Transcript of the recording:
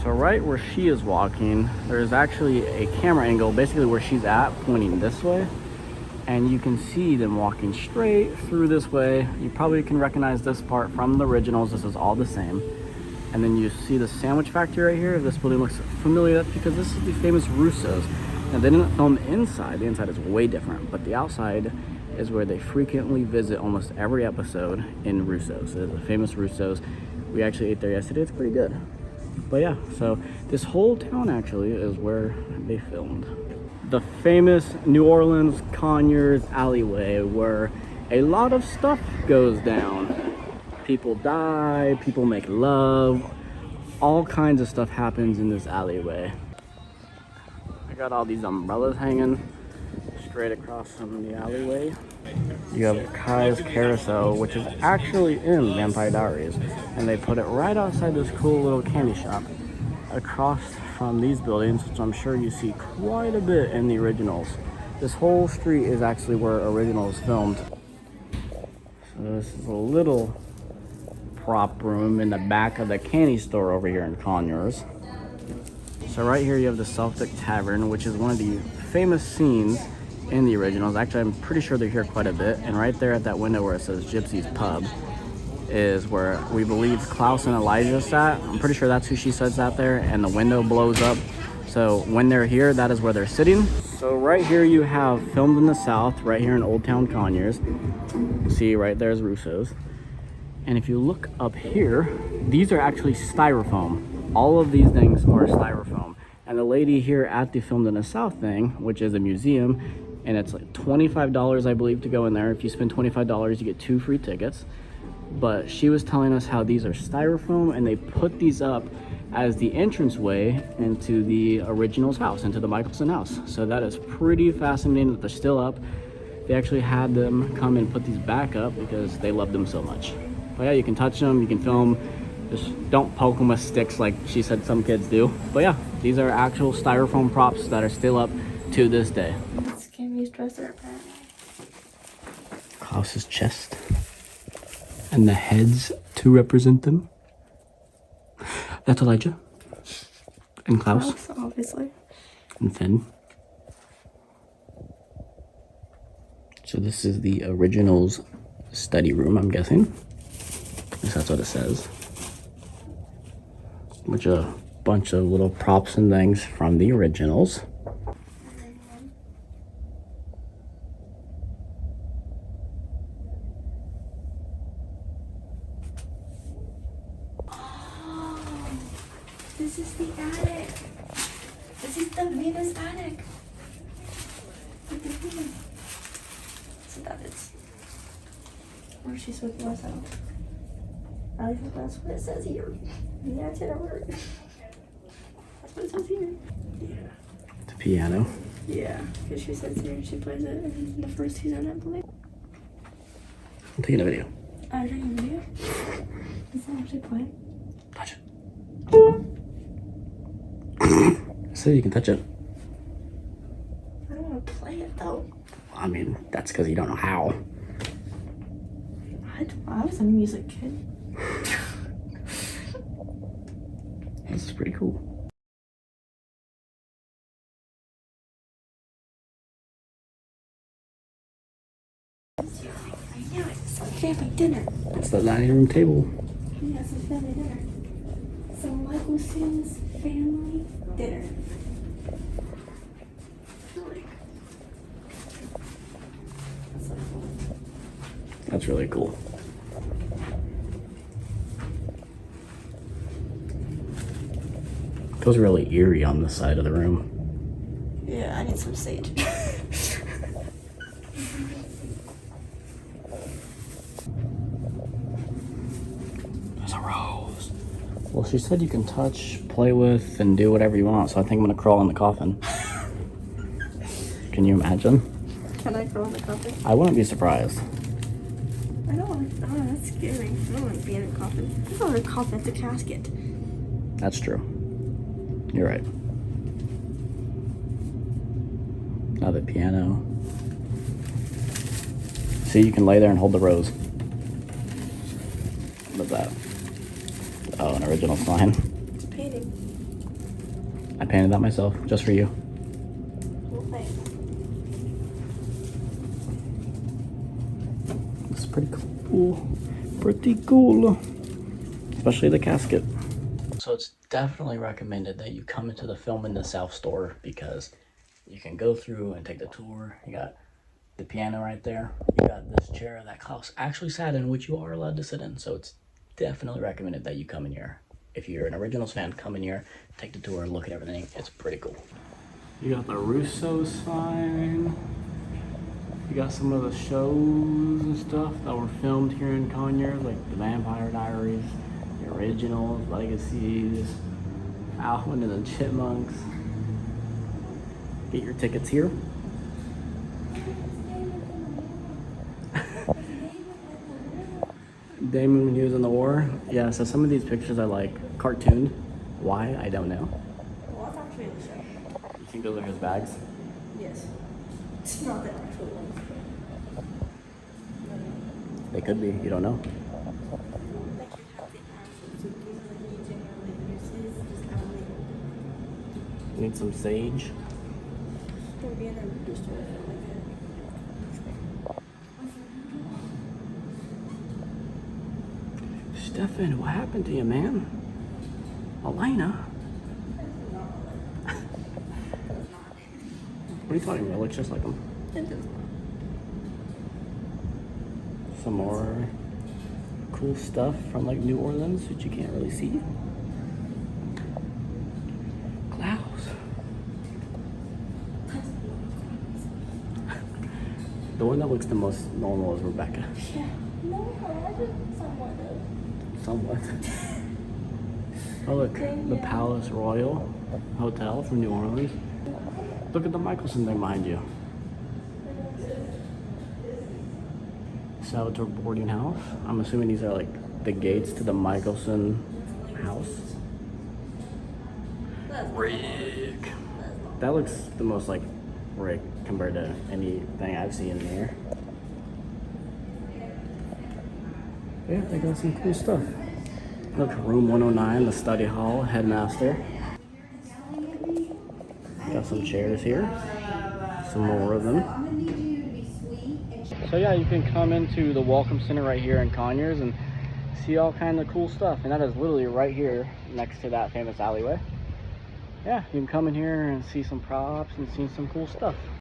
So right where she is walking, there's actually a camera angle basically where she's at, pointing this way. And you can see them walking straight through this way. You probably can recognize this part from the originals. This is all the same. And then you see the sandwich factory right here. This building looks familiar. That's because this is the famous Russo's. Now they didn't film inside. The inside is way different, but the outside is where they frequently visit almost every episode in Russo's. So the famous Russo's. We actually ate there yesterday. It's pretty good. But yeah, so this whole town actually is where they filmed. The famous New Orleans Conyers alleyway where a lot of stuff goes down. People die, people make love, all kinds of stuff happens in this alleyway. I got all these umbrellas hanging straight across from the alleyway. You have Kai's Carousel, which is actually in Vampire Diaries, and they put it right outside this cool little candy shop across from these buildings, which I'm sure you see quite a bit in the originals. This whole street is actually where originals filmed. So this is a little prop room in the back of the candy store over here in Conyers. So right here you have the Celtic Tavern, which is one of the famous scenes in the originals. Actually, I'm pretty sure they're here quite a bit. And right there at that window where it says Gypsy's Pub is where we believe Klaus and Elijah sat. I'm pretty sure that's who she said sat there, and the window blows up. So when they're here, that is where they're sitting. So right here you have Filmed in the South, right here in Old Town Conyers. See, right there's Russo's. And if you look up here, these are actually styrofoam. All of these things are styrofoam. And the lady here at the Filmed in the South thing, which is a museum, and it's like $25, I believe, to go in there. If you spend $25, you get 2 free tickets. But she was telling us how these are styrofoam, and they put these up as the entranceway into the original's house, into the Michelson house. So that is pretty fascinating that they're still up. They actually had them come and put these back up because they love them so much. But yeah, you can touch them, you can film. Just don't poke them with sticks like she said some kids do. But yeah, these are actual styrofoam props that are still up to this day. It's Cammy's dresser, apparently. Klaus's chest. And the heads to represent them. That's Elijah. And Klaus. Obviously. And Finn. So this is the original's study room, I'm guessing. At least that's what it says. Which a bunch of little props and things from the originals. This is the attic. This is the Venus attic. Look at Venus. So that is where she's with herself. I think that's what it says here. Yeah, it's in a word. That's what it says here. Yeah. The piano. Yeah, because she says here she plays it in the first season, I believe. I'm taking a video. I'm taking a video. Is that actually playing? Touch it. So you can touch it. I don't want to play it though. I mean, that's because you don't know how. I was a music kid. This is pretty cool. I knew it. It's like family dinner. It's the dining room table. Yeah, it's a family dinner. So Michelson's family dinner. That's really cool. Feels really eerie on this side of the room. Yeah, I need some sage. There's a rose. Well, she said you can touch, play with, and do whatever you want, so I think I'm gonna crawl in the coffin. Can you imagine? Can I crawl in the coffin? I wouldn't be surprised. I don't want to. Oh, that's scary. I don't want to be in a coffin. It's not a coffin, it's a casket. That's true. You're right. Now the piano. See, you can lay there and hold the rose. What's that? Oh, an original sign. It's a painting. I painted that myself, just for you. Well, thanks. It's pretty cool. Pretty cool. Especially the casket. So it's definitely recommended that you come into the Film in the South store because you can go through and take the tour. You got the piano right there. You got this chair that Klaus actually sat in, which you are allowed to sit in. So it's definitely recommended that you come in here. If you're an Originals fan, come in here, take the tour, look at everything. It's pretty cool. You got the Russo sign. You got some of the shows and stuff that were filmed here in Conyers, like the Vampire Diaries, the Originals, Legacies, Alvin and the Chipmunks. Get your tickets here. Damon when he was in the war. Yeah, so some of these pictures are like cartooned. Why? I don't know. Well, that's actually the show. You think those are his bags? Yes. It's not the actual ones. They could be, you don't know. Like you have the actual suitcases that he generally uses, just out in the open. Need some sage. Or be in a liquor store or something like that. Stefan, what happened to you, man? Elena? What are you talking about? It looks just like him. It does not. Some more cool stuff from like New Orleans, which you can't really see. Clouds. The one that looks the most normal is Rebecca. Yeah. No, I just somewhat though. Somewhat. Oh look, the Palace Royal Hotel from New Orleans. Look at the Michelson thing behind you. Salvatore boarding house. I'm assuming these are like the gates to the Michelson house. Rick. That looks the most like Rick compared to anything I've seen in here. Yeah, they got some cool stuff. Look, room 109, the study hall, headmaster. Got some chairs here. Some more of them. So yeah, you can come into the Welcome Center right here in Conyers and see all kind of cool stuff. And that is literally right here next to that famous alleyway. Yeah, you can come in here and see some props and see some cool stuff.